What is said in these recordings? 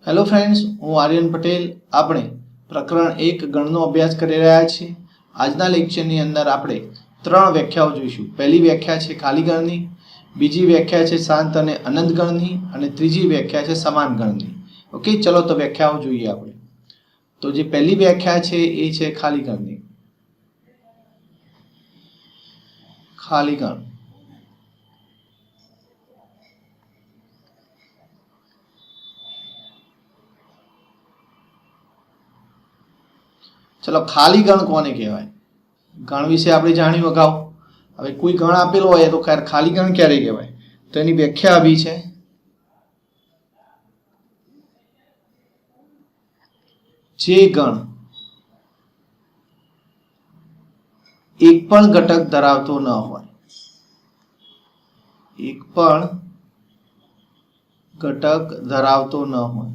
Hello friends, હું આર્યન પટેલ. આપણે પ્રકરણ 1 ગણનો અભ્યાસ કરી રહ્યા છીએ. આજના લેક્ચરની અંદર આપણે 3 વ્યાખ્યાઓ જોઈશું. પહેલી વ્યાખ્યા છે ખાલી ગણની, બીજી વ્યાખ્યા છે શાંત અને અનંત ગણની અને ત્રીજી વ્યાખ્યા છે સમાન ગણની. ઓકે, ચલો તો વ્યાખ્યાઓ જોઈએ આપણે. તો જે પહેલી વ્યાખ્યા છે એ છે ખાલી ગણની. ખાલી ગણ ચલો, ખાલી ગણ કોને કહેવાય? ગણ વિશે આપણે જાણ્યું અગાઉ. હવે કોઈ ગણ આપેલો હોય તો ખાલી ગણ ક્યારે કહેવાય? તો એની વ્યાખ્યા આવી છે. જે ગણ એક પણ ઘટક ધરાવતો ન હોય, એક પણ ઘટક ધરાવતો ન હોય,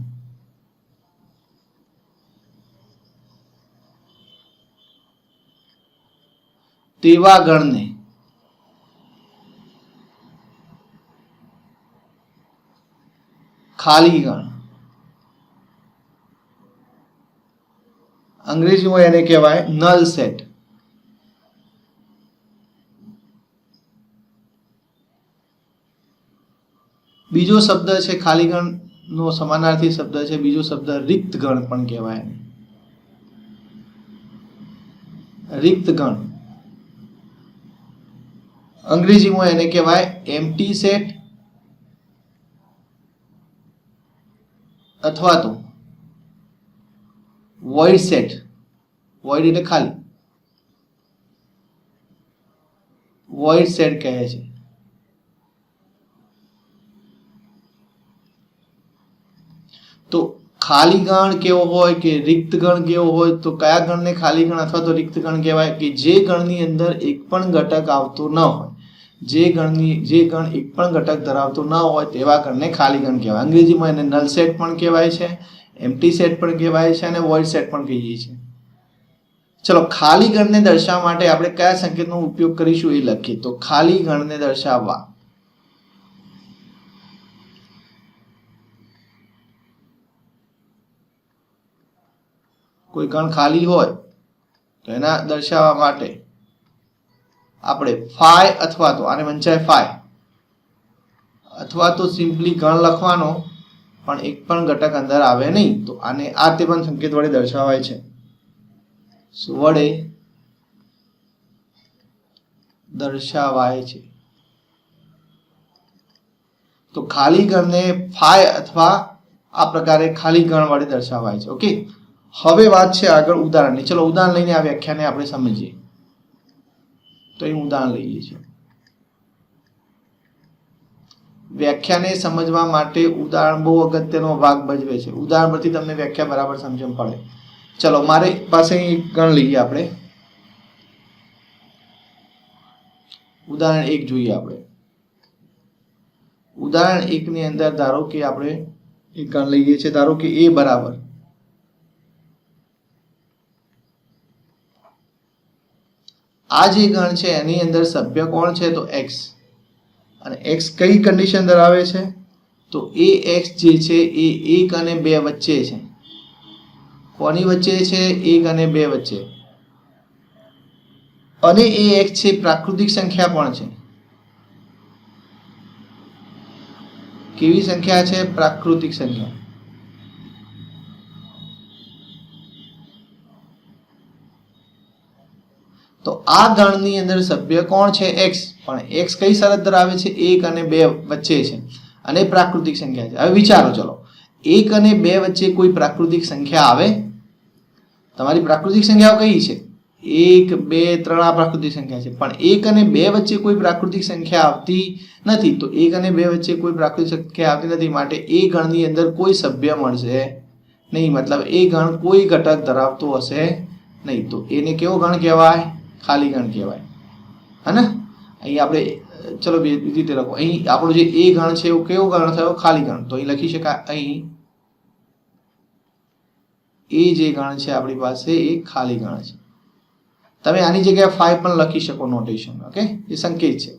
તેવા ગણને ખાલી ગણ, અંગ્રેજીમાં એને કહેવાય નલ સેટ. બીજો શબ્દ છે ખાલી ગણ નો સમાનાર્થી શબ્દ છે, બીજો શબ્દ રિક્ત ગણ પણ કહેવાય. રિક્ત ગણ અંગ્રેજીમાં એને કહેવાય એમ્પ્ટી સેટ અથવા તો વોઇડ સેટ. વોઇડ એટલે ખાલી, વોઇડ સેટ કહે છે. તો ખાલી ગણ કેવો હોય કે રિક્ત ગણ કેવો હોય? તો કયા ગણને ખાલી ગણ અથવા તો રિક્ત ગણ કહેવાય? કે જે ગણની અંદર એક પણ ઘટક આવતો ન હોય, જે ગણ એક પણ ઘટક ધરાવતો ન હોય તેવા ગણને ખાલી ગણ કહેવાય. અંગ્રેજીમાં એને નલ સેટ પણ કહેવાય છે, એમ્પ્ટી સેટ પણ કહેવાય છે અને વોઇડ સેટ પણ કહીએ છીએ. ચલો, ખાલી ગણને દર્શાવવા માટે આપણે કયા સંકેતનો ઉપયોગ કરીશું એ લખીએ. તો ખાલી ગણને દર્શાવવા કોઈ ગણ ખાલી હોય તો એના દર્શાવવા માટે આપણે ફાઈ અથવા તો આને વંચાય ફાઈ અથવા તો સિમ્પલી ગણ લખવાનો, પણ એક પણ ઘટક અંદર આવે નહીં. તો આને આ તે પણ સંકેત વડે દર્શાવાય છે, વડે દર્શાવાય છે. તો ખાલી ગણને ફાઈ અથવા આ પ્રકારે ખાલી ગણ વડે દર્શાવાય છે. ઓકે, હવે વાત છે આગળ ઉદાહરણની. ચલો, ઉદાહરણ લઈને આ વ્યાખ્યાને આપણે સમજીએ. તો એ ઉદાહરણ લઈએ છીએ. વ્યાખ્યાને સમજવા માટે ઉદાહરણ બહુ અગત્યનો ભાગ ભજવે છે. ઉદાહરણ પરથી તમને વ્યાખ્યા બરાબર સમજણ પડે. ચલો, મારી પાસે એક ગણ લઈએ આપણે. ઉદાહરણ 1 જોઈએ આપણે. ઉદાહરણ 1 ની અંદર ધારો કે આપણે એક ગણ લઈએ છીએ. ધારો કે a બરાબર આ જે ગણ છે એની અંદર સભ્ય કોણ છે? તો x. અને x કઈ કન્ડિશન ધરાવે છે? તો ax જે છે એ 1 અને 2 વચ્ચે છે. કોની વચ્ચે છે? 1 અને 2 વચ્ચે. અને ax છે પ્રાકૃતિક સંખ્યા પણ છે. કેવી સંખ્યા છે? પ્રાકૃતિક સંખ્યા. તો આ ગણની અંદર સભ્ય કોણ છે? x. પણ x કઈ શરત ધરાવે છે? 1 અને 2 વચ્ચે છે અને પ્રાકૃતિક સંખ્યા છે. હવે વિચારો, ચલો, 1 અને 2 વચ્ચે કોઈ પ્રાકૃતિક સંખ્યા આવે? તમારી પ્રાકૃતિક સંખ્યાઓ કઈ છે? 1, 2, 3 આ પ્રાકૃતિક સંખ્યા છે. પણ 1 અને 2 વચ્ચે કોઈ પ્રાકૃતિક સંખ્યા આવતી નથી. તો 1 અને 2 વચ્ચે કોઈ પ્રાકૃતિક સંખ્યા આવતી નથી, માટે એ ગણની અંદર કોઈ સભ્ય મળશે નહીં. મતલબ એ ગણ કોઈ ઘટક ધરાવતો હશે નહીં. તો એને કેવો ગણ કહેવાય? ખાલી ગણ કહેવાય. હે? અહીં આપણે ચલો બીજી રીતે લખો. અહીં આપણો જે એ ગણ છે એવું કેવો ગણ થયો? ખાલી ગણ. તો અહીં લખી શકાય, અહીં એ જે ગણ છે આપણી પાસે એ ખાલી ગણ છે. તમે આની જગ્યાએ 5 પણ લખી શકો નોટેશન. ઓકે, એ સંકેત છે.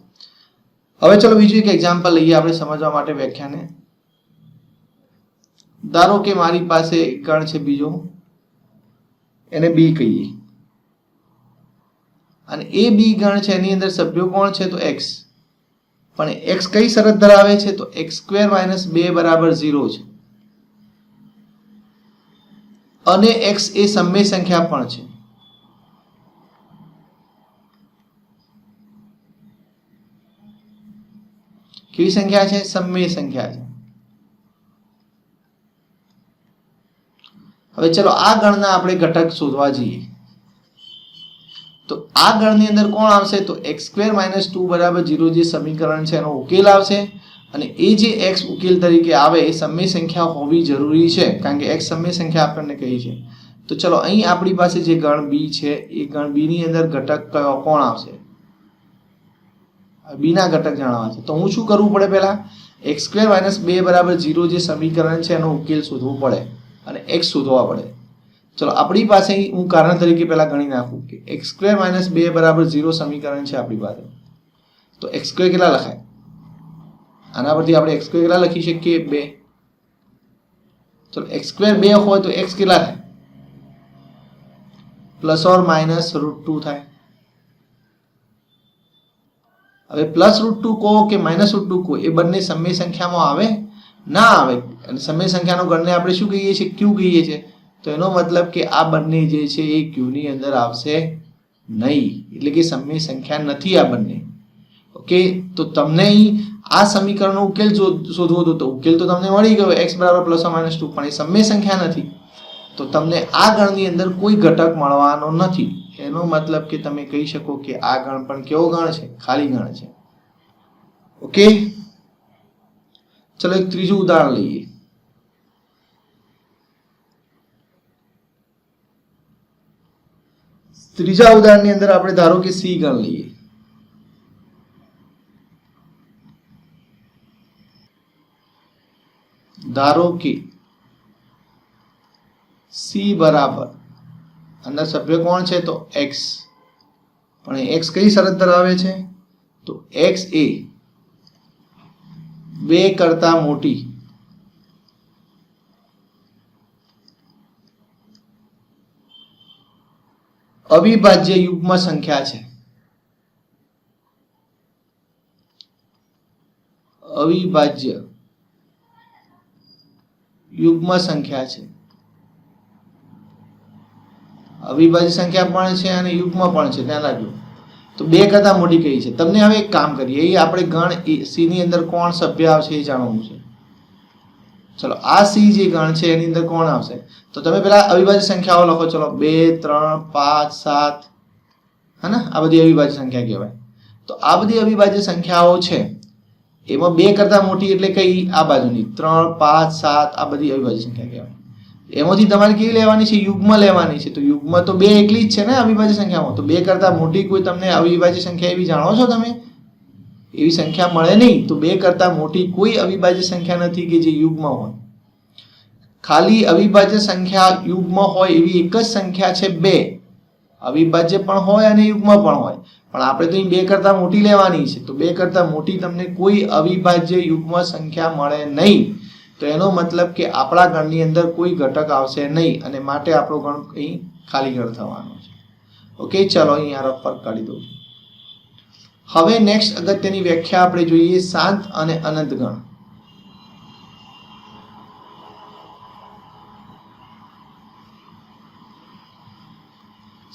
હવે ચલો બીજું એક એક્ઝામ્પલ લઈએ આપણે સમજવા માટે વ્યાખ્યાને. ધારો કે મારી પાસે એક ગણ છે બીજો, એને બી કહીએ, અને એ બી ગણ છે એની અંદર સભ્યો કોણ છે તો એક્સ, પણ એક્સ કઈ શરત ધરાવે છે તો એક્સ સ્ક્વેર માઇનસ 2 બરાબર 0 છે, અને એક્સ એ સમય સંખ્યા પણ છે. કેવી સંખ્યા છે? સમય સંખ્યા છે. હવે ચલો આ ગણના આપણે ઘટક શોધવા જઈએ. તો આ ગણની અંદર કોણ આવશે તો એક્સ સ્ક્વેર માઇનસ 2 બરાબર 0 જે સમીકરણ છે એનો ઉકેલ આવશે, અને એ જે એક્સ ઉકેલ તરીકે આવે એ સમય સંખ્યા હોવી જરૂરી છે, કારણ કે એક્સ સમય સંખ્યા આપણને કહી છે. તો ચલો અહીં આપણી પાસે જે ગણ બી છે એ ગણ બી ની અંદર ઘટક કયો કોણ આવશે? બી ના ઘટક જાણવા છે. તો હું શું કરવું પડે? પહેલા એક્સ સ્ક્વેર માઇનસ 2 બરાબર 0 જે સમીકરણ છે એનો ઉકેલ શોધવો પડે અને એક્સ શોધવા પડે. ચલો આપણી પાસે હું કારણ તરીકે પહેલા ગણી નાખું કે એક્સ સ્ક્વેર માઇનસ 2 બરાબર 0 સમીકરણ છે આપણી પાસે. તો એક્સ સ્ક્વેર કેટલા લખાય? આના પરથી આપણે એક્સ સ્ક્વેર કેટલા લખી શકીએ? 2. ચલો એક્સ સ્ક્વેર 2 હોય તો એક્સ કેટલા થાય? પ્લસ ઓર માઇનસ √2 થાય. હવે પ્લસ √2 કહો કે માઇનસ √2 કહો, એ બંને સમય સંખ્યામાં આવે? ના આવે. અને સમય સંખ્યાનો ગણને આપણે શું કહીએ છીએ? ક્યુ કહીએ છીએ. તો એનો મતલબ કે આ બંને જે છે એ ક્યુ ની અંદર આવશે નહીં, એટલે કે સમય સંખ્યા નથી આ બંને. ઓકે, તો તમને આ સમીકરણનો ઉકેલ શોધવો હતો, તો ઉકેલ તો તમને મળી ગયો x બરાબર પ્લસ ઓર માઇનસ 2, પણ એ સમય સંખ્યા નથી, તો તમને આ ગણની અંદર કોઈ ઘટક મળવાનો નથી. એનો મતલબ કે તમે કહી શકો કે આ ગણ પણ કેવો ગણ છે? ખાલી ગણ છે. ઓકે, ચલો એક ત્રીજું ઉદાહરણ લઈએ. ત્રીજા ઉદાહરણની અંદર આપણે ધારો કે સી ગણ લઈએ. ધારો કે સી બરાબર અંદર સભ્ય કોણ છે તો x, પણ x કઈ શરત ધરાવે છે તો x એ 2 કરતા મોટી અવિભાજ્ય યુગ્મ સંખ્યા છે. અવિભાજ્ય યુગ્મ સંખ્યા છે. અવિભાજ્ય સંખ્યા પણ છે અને યુગ્મ પણ છે, ધ્યાન રાખજો. તો 2 કરતા મોટી કઈ છે? તમને હવે એક કામ કરીએ, એ આપણે ગણ સી ની અંદર કોણ સભ્ય આવશે એ જાણવું છે. ચલો આ સી જે ગણ છે એની અંદર કોણ આવશે? તો તમે પેલા અવિભાજ્ય સંખ્યાઓ લખો. ચલો 2 3 5 7, હે ને? આ બધી અવિભાજ્ય સંખ્યા કહેવાય. તો આ બધી અવિભાજ્ય સંખ્યાઓ છે એમાં 2 કરતા મોટી એટલે કઈ? આ બાજુની 3 5 7, આ બધી અવિભાજ્ય સંખ્યા કહેવાય. એમાંથી તમારે કેવી લેવાની છે? યુગ્મ લેવાની છે. તો યુગ્મ તો 2 એકલી જ છે ને અવિભાજ્ય સંખ્યામાં. તો 2 કરતા મોટી કોઈ તમને અવિભાજ્ય સંખ્યા એવી જાણો છો તમે? એવી સંખ્યા મળે નહીં. તો 2 કરતા મોટી કોઈ અવિભાજ્ય સંખ્યા નથી કે જે યુગ્મ હોય. ખાલી અવિભાજ્ય સંખ્યા યુગ્મ હોય એવી એક જ સંખ્યા છે 2. અવિભાજ્ય પણ હોય અને યુગ્મ પણ હોય, પણ આપણે તો અહીં 2 કરતા મોટી લેવાની છે. તો 2 કરતા મોટી તમને કોઈ અવિભાજ્ય યુગ્મ સંખ્યા મળે નહીં. તો એનો મતલબ કે આપણા ગણની અંદર કોઈ ઘટક આવશે નહીં, અને માટે આપણો ગણ અહીં ખાલી ગણ થવાનો છે. ઓકે, ચલો અહીં આ રફ પર કાઢી દઉં છું. હવે નેક્સ્ટ અગત્યની વ્યાખ્યા આપણે જોઈએ, શાંત અને અનંત ગણ.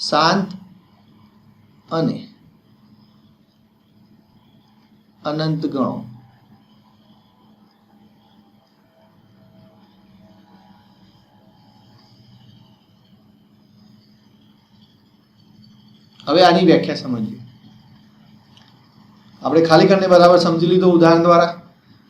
શાંત અને અનંત ગણો. હવે આની વ્યાખ્યા સમજીએ. આપણે ખાલી ગણને બરાબર સમજી લીધો ઉદાહરણ દ્વારા,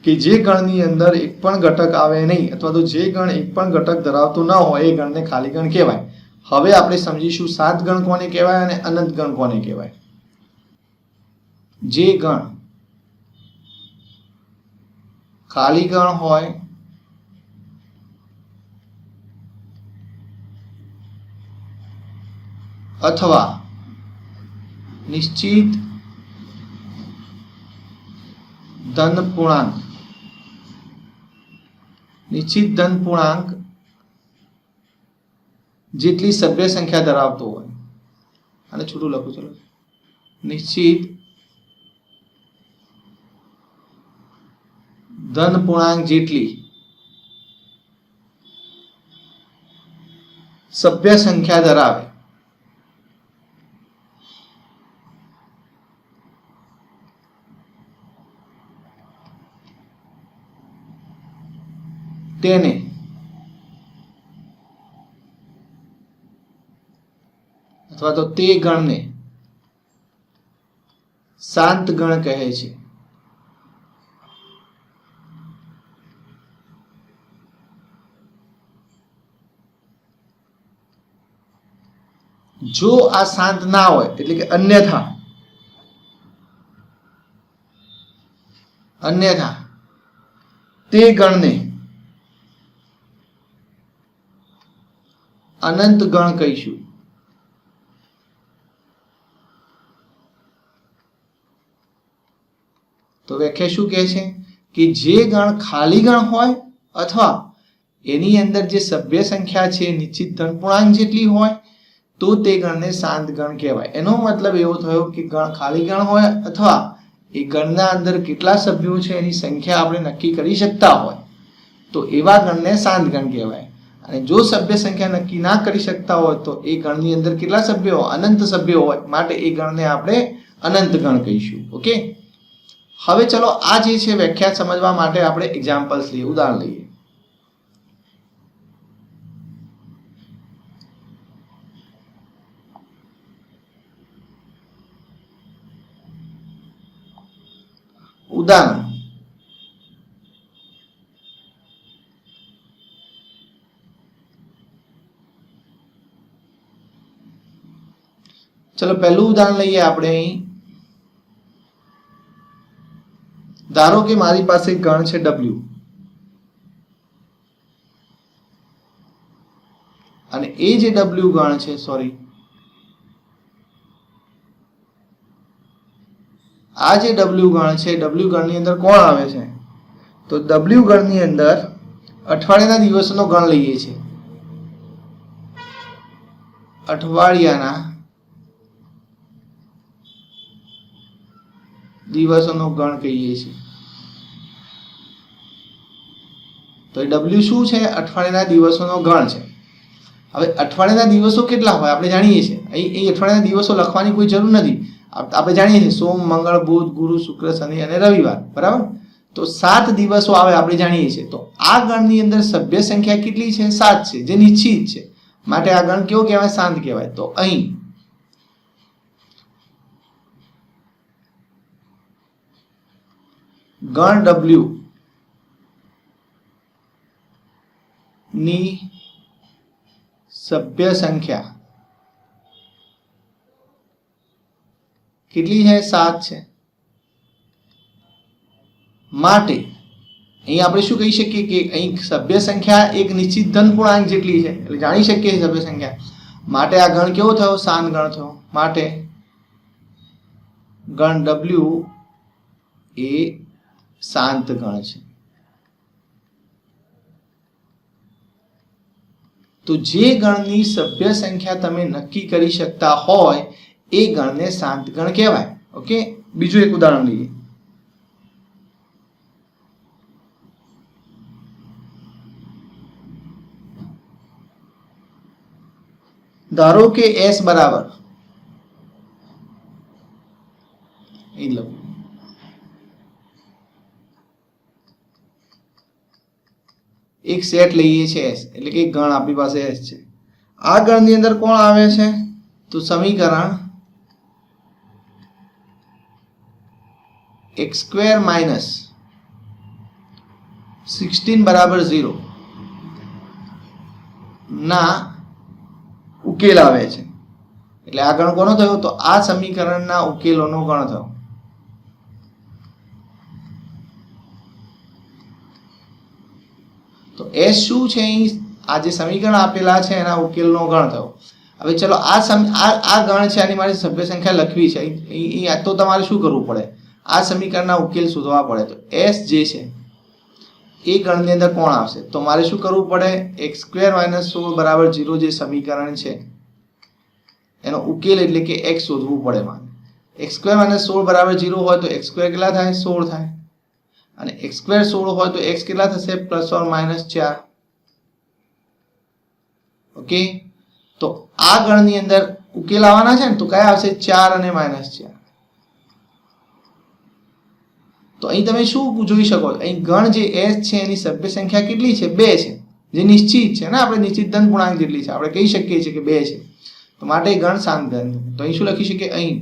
કે જે ગણની અંદર એક પણ ઘટક આવે નહીં, અથવા તો જે ગણ એક પણ ઘટક ધરાવતો ન હોય એ ગણને ખાલી ગણ કહેવાય. હવે આપણે સમજીશું શાંત ગણ કોને કહેવાય અને અનંત ગણ કોને કહેવાય. જે ગણ ખાલી ગણ હોય અથવા નિશ્ચિત ધન પૂર્ણાંક નિશ્ચિત ધન પૂર્ણાંક જેટલી સભ્ય સંખ્યા ધરાવતો હોય, અને છૂટું લખું, ચલો, નિશ્ચિત ધન પૂર્ણાંક જેટલી સભ્ય સંખ્યા ધરાવે તેને અથવા તો તે ગણને શાંત ગણ કહે છે. જો આ શાંત ના હોય એટલે કે અન્યથા તે ગણને અનંત ગણ કહીશું. તો વ્યાખ્યા શું કહે છે કે જે ગણ ખાલી ગણ હોય અથવા એની અંદર જે સભ્ય સંખ્યા છે નિશ્ચિત ધન પૂર્ણાંક જેટલી હોય તો તે ગણને શાંત ગણ કહેવાય. એનો મતલબ એવો થયો કે ગણ ખાલી ગણ હોય અથવા એ ગણના અંદર કેટલા સભ્યો છે એની સંખ્યા આપણે નક્કી કરી શકતા હોય તો એવા ગણને શાંત ગણ કહેવાય. અને જો સભ્ય સંખ્યા નક્કી ના કરી શકતા હોય તો એ ગણની અંદર કેટલા સભ્યો, અનંત સભ્યો હોય, માટે એ ગણને આપણે અનંત ગણ કહીશું. ઓકે, હવે ચલો આ જે છે વ્યાખ્યા સમજવા માટે આપણે એક્ઝામ્પલ્સ લઈએ, ઉદાહરણ લઈએ. ઉદાહરણ, ચલો પહેલું ઉદાહરણ લઈએ આપણે અહીં. ધારો કે મારી પાસે ગણ છે W અને એ જે W ગણ છે, સોરી, આ જે W ગણ છે, W ગણની અંદર કોણ આવે છે? તો W ગણની અંદર અઠવાડિયાના દિવસોનો ગણ લઈએ છીએ. અઠવાડિયાના દિવસોનો ગણ કહીએ છીએ. તો એ W શું છે? અઠવાડિયાના દિવસોનો ગણ છે. હવે અઠવાડિયાના દિવસો કેટલા હોય આપણે જાણીએ છીએ. અહીં અઠવાડિયાના દિવસો લખવાની કોઈ જરૂર નથી. આપણે જાણીએ છીએ સોમ, મંગળ, બુધ, ગુરુ, શુક્ર, શનિ અને રવિવાર, બરાબર? તો 7 દિવસો આવે આપણે જાણીએ છીએ. તો આ ગણની અંદર સભ્ય સંખ્યા કેટલી છે? 7 છે, જે નિશ્ચિત છે. માટે આ ગણ કેવો કહેવાય? શાંત કહેવાય. તો અહીં ગણ W ની સભ્ય સંખ્યા કેટલી છે? 7 છે. માટે અહીં આપણે શું કહી શકીએ કે અહીં સભ્ય સંખ્યા એક નિશ્ચિત ધન પૂર્ણાંક જેટલી છે, એટલે જાણી શકીએ સભ્ય સંખ્યા. માટે આ ગણ કેવો થયો? શાંત ગણ થયો. માટે ગણ W એ શાંત ગણ છે. તો જે ગણની સભ્ય સંખ્યા તમે નક્કી કરી શકતા હોય એ ગણને શાંત ગણ કહેવાય. ઓકે, બીજું એક ઉદાહરણ લઈએ. ધારો કે S બરાબર એક સેટ લઈએ છીએ S, એટલે કે એક ગણ આપણી પાસે S છે. આ ગણની અંદર કોણ આવે છે? તો સમીકરણ x² માઇનસ 16 બરાબર 0 ના ઉકેલ આવે છે. એટલે આ ગણ કોનો થયો? તો આ સમીકરણના ઉકેલોનો ગણ થયો. તો S શું છે? આ જે સમીકરણ આપેલા છે એના ઉકેલનો ગણ થયો. હવે ચલો આ ગણ છે, આની મારે સભ્ય સંખ્યા લખવી છે. તો તમારે શું કરવું પડે? આ સમીકરણના ઉકેલ શોધવા પડે. તો S જે છે એ ગણની અંદર કોણ આવશે? તો મારે શું કરવું પડે? x² - 16 બરાબર 0 જે સમીકરણ છે એનો ઉકેલ એટલે કે x શોધવું પડે મારે. x² - 16 બરાબર 0 હોય તો x² કેટલા થાય? 16 થાય. અને x² 16 હોય તો x કેટલા થશે? +or -4. ઓકે, તો આ ગણની અંદર ઉકેલ આવવાના છે ને, તો કયા આવશે? 4 અને -4. તો અહીં તમે શું જોઈ શકો છો? અહીં ગણ જે s છે એની સભ્ય સંખ્યા કેટલી છે? 2 છે, જે નિશ્ચિત છે ને, આપણે નિશ્ચિત ધન પૂર્ણાંક જેટલી છે. આપણે કહી શકીએ છીએ કે 2 છે. તો માટે ગણ શાંત ગણ. તો અહીં શું લખી શકીએ? અહીં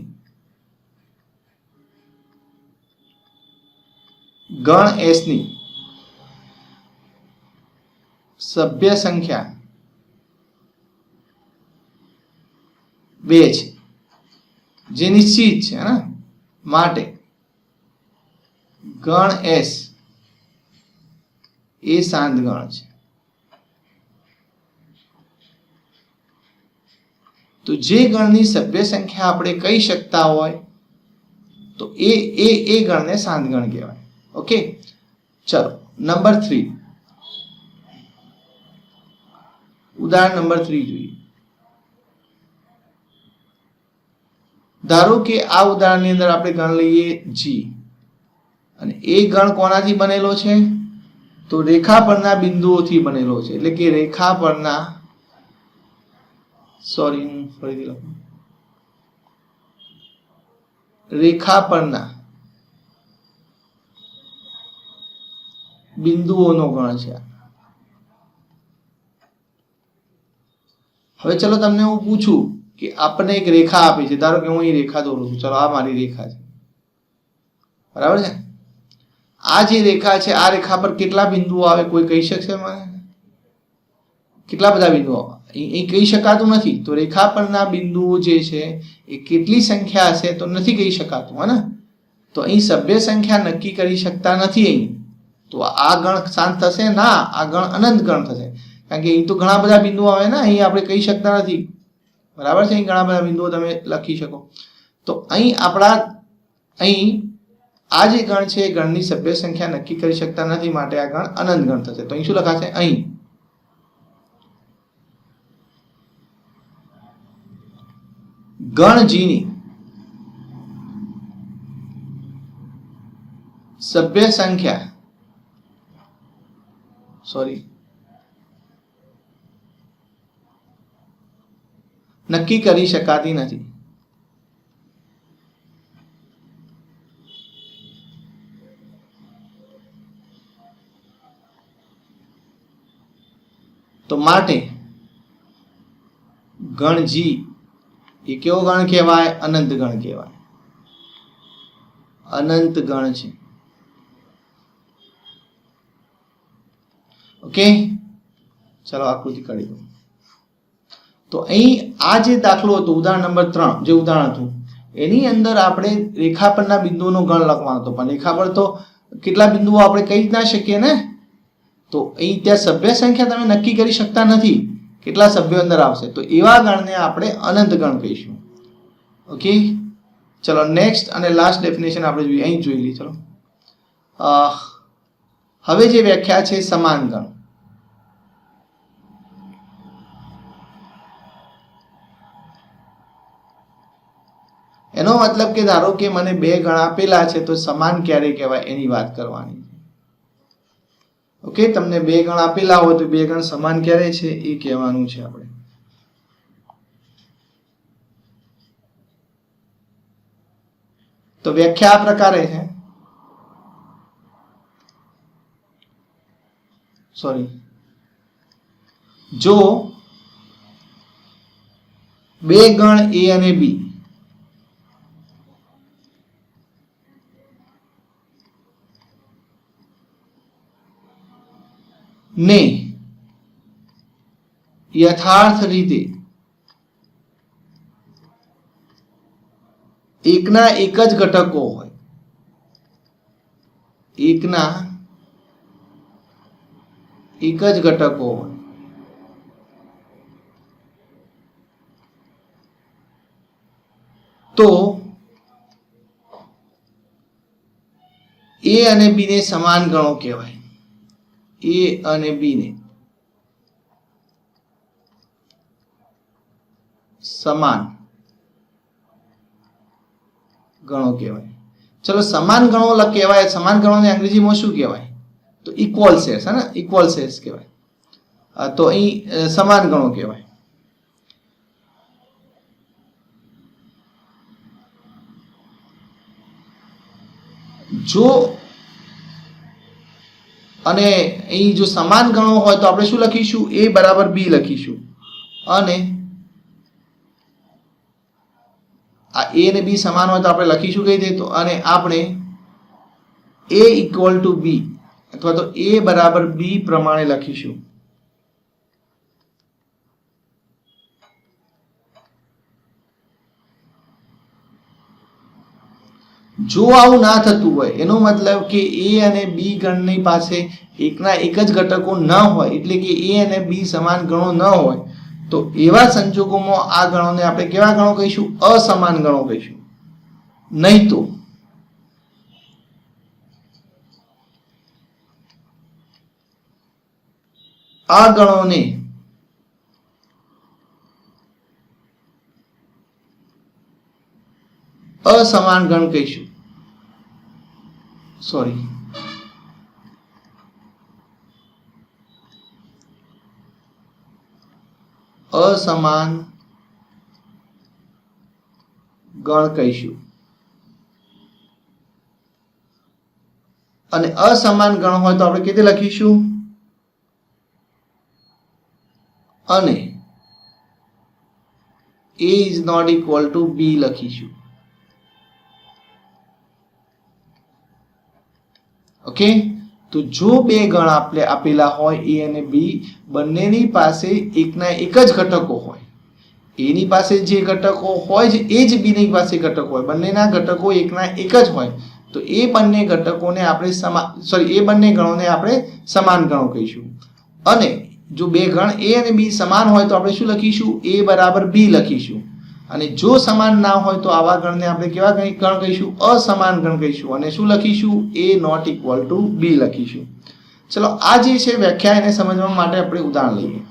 ગણ s ની સભ્ય સંખ્યા 2 છે, જે નિશ્ચિત છે ને, માટે ગણ s એ શાંત ગણ છે. તો જે ગણની સભ્ય સંખ્યા આપણે કહી શકતા હોય તો એ ગણને શાંત ગણ કહેવાય. ઓકે, ચલો નંબર 3, ઉદાહરણ નંબર 3 જોઈએ. ધારો કે આ ઉદાહરણની અંદર આપણે ગણ લઈએ g, અને એ ગણ કોનાથી બનેલો છે? તો રેખા પરના બિંદુઓથી બનેલો છે. એટલે કે રેખા પરના, સોરી હું ફરીથી લખું, રેખા પરના બિંદુઓનો ગણ છે. હવે ચલો તમને હું પૂછું કે આપણને એક રેખા આપી છે. ધારો કે હું અહીં રેખા દોરું છું. ચલો આ મારી રેખા છે, બરાબર છે? આ જે રેખા છે, આ રેખા પર કેટલા બિંદુઓ આવે? કોઈ કહી શકશે મને? કેટલા બધા બિંદુઓ? એ કહી શકાતું નથી. તો રેખા પરના બિંદુઓ જે છે એ કેટલી સંખ્યા હશે તો નથી કહી શકાતું, હે ને? તો અહીં સભ્ય સંખ્યા નક્કી કરી શકતા નથી અહીં. તો આ ગણ શાંત થશે ના, આ ગણ અનંત ગણ થશે. કારણ કે અહીં તો ઘણા બધા બિંદુઓ આવે ને, અહીં આપણે કહી શકતા નથી, બરાબર છે? અહીં ઘણા બધા બિંદુઓ તમે લખી શકો. તો અહીં અહીં આ જે ગણ છે એ ગણની સભ્ય સંખ્યા નક્કી કરી શકતા નથી, માટે આ ગણ અનંત ગણ થશે. તો અહીં શું લખાશે? અહીં ગણ g ની સભ્ય સંખ્યા, સોરી, નક્કી કરી શકાતી નથી. તો માટે ગણ g એ કેવો ગણ કહેવાય? અનંત ગણ કહેવાય. અનંત ગણ છે. ઓકે, ચલો આકૃતિ કાઢી દો. તો અહીં આ જે દાખલો હતો, ઉદાહરણ નંબર 3 જે ઉદાહરણ હતું, એની અંદર આપણે રેખા પરના બિંદુઓનો ગણ લખવાનો હતો. પણ રેખા પર તો કેટલા બિંદુઓ આપણે કહી ના શકીએ ને. તો અહીં ત્યાં સભ્ય સંખ્યા તમે નક્કી કરી શકતા નથી, કેટલા સભ્યો અંદર આવશે. તો એવા ગણને આપણે અનંત ગણ કહીશું. ઓકે, ચલો નેક્સ્ટ અને લાસ્ટ ડેફિનેશન આપણે જોઈએ. અહીં જોઈ લઈએ. ચલો હવે જે વ્યાખ્યા છે સમાન ગણ. એનો મતલબ કે ધારો કે મને 2 ગણ આપેલા છે, તો સમાન ક્યારે કહેવાય એની વાત કરવાની. ઓકે, તમને 2 ગણ આપેલા હોય તો 2 ગણ સમાન ક્યારે છે એ કહેવાનું છે આપણે. તો વ્યાખ્યા આ પ્રકારે છે. સોરી, જો 2 ગણ a અને b ને યથાર્થ રીતે એકના એક જ ઘટકો હોય, એકના એક જ ઘટકો હોય, તો a અને b ને સમાન ગણો કહેવાય. એ અને બી ને સમાન ગણો કહેવાય. ચલો સમાન ગણો કહેવાય, સમાન ગણોને અંગ્રેજીમાં શું કહેવાય? તો ઇક્વલ સેટ્સ, હે ને, ઇક્વલ સેટ્સ કહેવાય. તો અહીં સમાન ગણો કહેવાય. જો અને અહીં જો સમાન ગણો હોય તો આપણે શું લખીશું? a બરાબર b લખીશું. અને આ a અને b સમાન હોય તો આપણે લખીશું કઈ રીતે? તો અને આપણે a ઇક્વલ ટુ b અથવા તો a બરાબર b પ્રમાણે લખીશું. જો આવું ના થતું હોય એનો મતલબ કે a અને b ગણની પાસે એકના એક જ ઘટકો ન હોય, એટલે કે a અને b સમાન ગણો ન હોય, તો એવા સંજોગોમાં આ ગણોને આપણે કેવા ગણો કહીશું? અસમાન ગણો કહીશું. નહીં તો આ ગણોને અસમાન ગણ કહીશું. સોરી, અસમાન ગણ કહીશું. અને અસમાન ગણ હોય તો આપણે કેવી રીતે લખીશું? અને a is not equal to b લખીશું. ઓકે, તો જો બે ગણ આપેલા હોય a અને b, બંનેની પાસે એકના એક જ ઘટકો હોય, a ની પાસે જે ઘટકો હોય છે એ જ b ની પાસે ઘટકો હોય, બંનેના ઘટકો એકના એક જ હોય, તો એ બંને ઘટકોને આપણે એ બંને ગણોને આપણે સમાન ગણો કહીશું. અને જો બે ગણ a અને b સમાન હોય તો આપણે શું લખીશું? a બરાબર b લખીશું. અને જો સમાન ના હોય તો આવા ગણને આપણે કેવા ગણ કહીશું? અસમાન ગણ કહીશું. અને શું લખીશું? a not equal to b લખીશું. ચલો, આ જે છે વ્યાખ્યા, એને સમજવા માટે આપણે ઉદાહરણ લઈએ.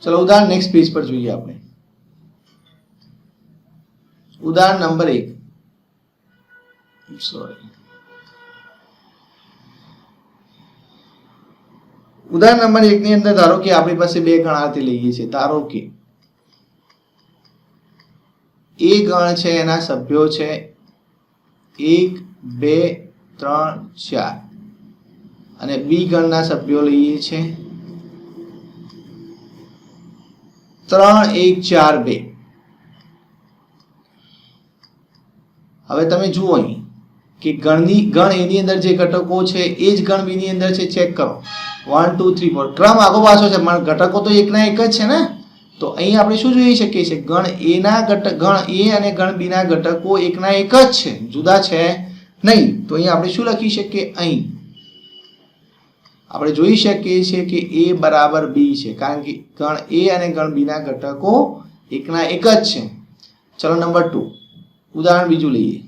ચલો, ઉદાહરણ નેક્સ્ટ પેજ પર જોઈએ આપણે. ઉદાહરણ નંબર 1. ઉદાહરણ નંબર 1 ની અંદર ધારો કે આપણી પાસે બે ગણ આરતી લઈએ છીએ. ધારો કે એ ગણ છે, એના સભ્યો છે 1 2 3 4, અને બી ગણના સભ્યો લઈએ છે 3 1 4 2. હવે તમે જુઓ અહીં કે ગણ એની અંદર જે ઘટકો છે એ જ ગણ બી ની અંદર છે. ચેક કરો, 1 2 3 4, ક્રમ આગો પાછો છે, પણ ઘટકો તો એકના એક જ છે ને. તો અહીં આપણે શું જોઈ શકીએ છીએ? ગણ a ના ગણ a અને ગણ b ના ઘટકો એકના એક જ છે, જુદા છે નહીં. તો અહીં આપણે શું લખી શકીએ? અહીં આપણે જોઈ શકીએ છીએ કે a બરાબર b છે, કારણ કે ગણ a અને ગણ b ના ઘટકો એકના એક જ છે. ચલો, નંબર 2, ઉદાહરણ બીજું લઈએ.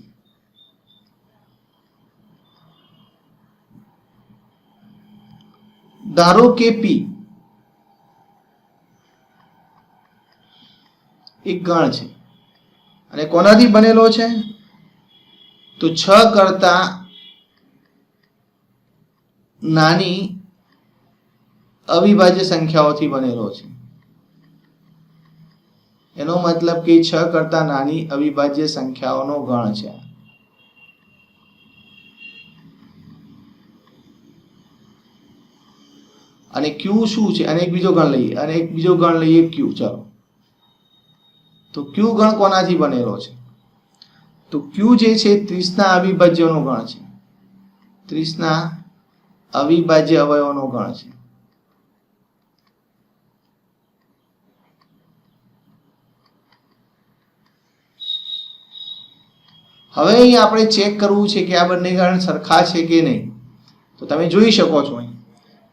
ધારો કે p એક ગણ છે, અને કોનાથી બનેલો છે? તો 6 કરતા નાની અવિભાજ્ય સંખ્યાઓથી બનેલો છે. એનો મતલબ કે 6 કરતા નાની અવિભાજ્ય સંખ્યાઓનો ગણ છે. અને q શું છે? અને એક બીજો ગણ લઈએ q. ચાલો, તો q ગણ કોનાથી બનેલો છે? તો q જે છે 30 ના અવિભાજ્યનો ગણ છે, 30 ના અવિભાજ્ય અવયવોનો ગણ છે. હવે અહીં આપણે ચેક કરવું છે કે આ બંને ગણ સરખા છે કે નહીં. તો તમે જોઈ શકો છો અહીં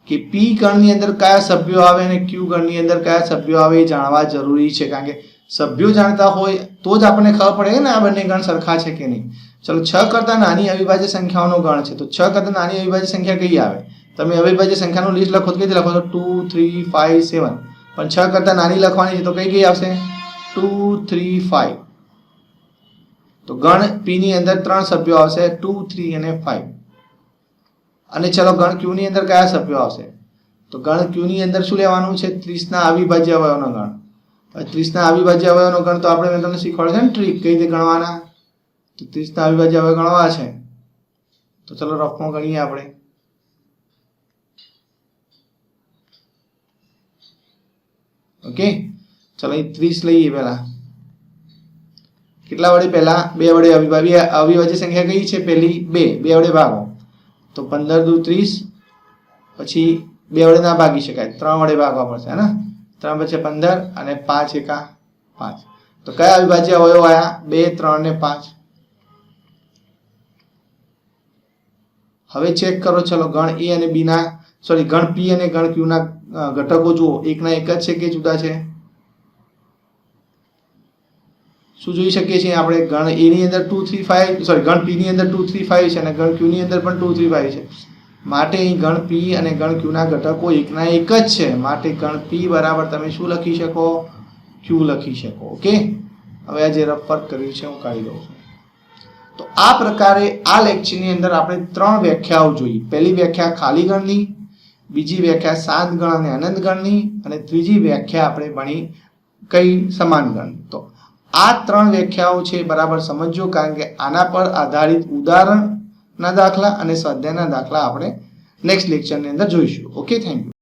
કે પી ગણની અંદર કયા સભ્યો આવે અને ક્યુ ગણની અંદર કયા સભ્યો આવે એ જાણવા જરૂરી છે, કારણ કે સભ્યો જાણતા હોય તો જ આપણને ખબર પડે ને આ બંને ગણ સરખા છે કે નહીં. ચલો 6 કરતા નાની અવિભાજ્ય સંખ્યાઓનો ગણ છે, તો 6 કરતા નાની અવિભાજ્ય સંખ્યા કઈ આવે? તમે અવિભાજ્ય સંખ્યાનું લિસ્ટ લખો તો કઈ લખો તો 2 3 5 7, પણ 6 કરતા નાની લખવાની છે તો કઈ આવશે 2 3 5. તો ગણ પી ની અંદર 3 સભ્યો આવશે 2 3 અને 5. અને ચલો ગણ ક્યુ ની અંદર કયા સભ્યો આવશે? તો ગણ ક્યુ ની અંદર શું લેવાનું છે? 30 ના અવિભાજ્ય અવયવનો ગણ. 30 ના અવિભાજ્ય અવયવનો ગણ તો આપણે તમને શીખવાડ્યું છે ને ટ્રીક કઈ રીતે ગણવાના. તો 30 ના અવિભાજ્ય અવયવ ગણવા છે, તો ચલો રફમાં ગણીએ આપણે. ઓકે, ચલો અહીં 30 લઈએ પહેલા. કેટલા વડે? પહેલા 2 વડે અવિભાજ્ય સંખ્યા કઈ છે? પહેલી 2 વડે ભાગો તો 15 દુ 30, પછી 2 વડે ના ભાગી શકાય, 3 વડે ભાગવા પડશે હે ને. 3 વચ્ચે 15 અને 5 એકા 5. તો કયા અવિભાજ્ય અવયવ આયા? 2 3 અને 5. હવે ચેક કરો, ચલો ગણ એ અને બી ના ગણ પી અને ગણ ક્યુ ના ઘટકો જુઓ, એકના એક જ છે કે જુદા છે? શું જોઈ શકીએ છીએ આપણે? ગણ એ ની અંદર 2 3 5 ગણ પી ની અંદર 2 3 5 છે અને ગણ ક્યુ ની અંદર પણ 2 3 5 છે. માટે અહીં ગણ પી અને ગણ ક્યુ ના ઘટકો એકના એક જ છે, માટે ગણ પી બરાબર તમે શું લખી શકો? ક્યુ લખી શકો. ઓકે, હવે આ જે રફ વર્ક કર્યું છે હું કાઢી દઉં છું. તો આ પ્રકારે આ લેક્ચરની અંદર આપણે 3 વ્યાખ્યાઓ જોઈ. પહેલી વ્યાખ્યા ખાલી ગણની, બીજી વ્યાખ્યા સાત ગણ અને અનંત ગણની, અને ત્રીજી વ્યાખ્યા આપણે ભણી કઈ? સમાન ગણની. તો આ 3 વ્યાખ્યાઓ છે બરાબર સમજો, કારણ કે આના પર આધારિત ઉદાહરણના દાખલા અને સ્વાધ્યાયના દાખલા આપણે નેક્સ્ટ લેક્ચરની અંદર જોઈશું. Okay, thank you.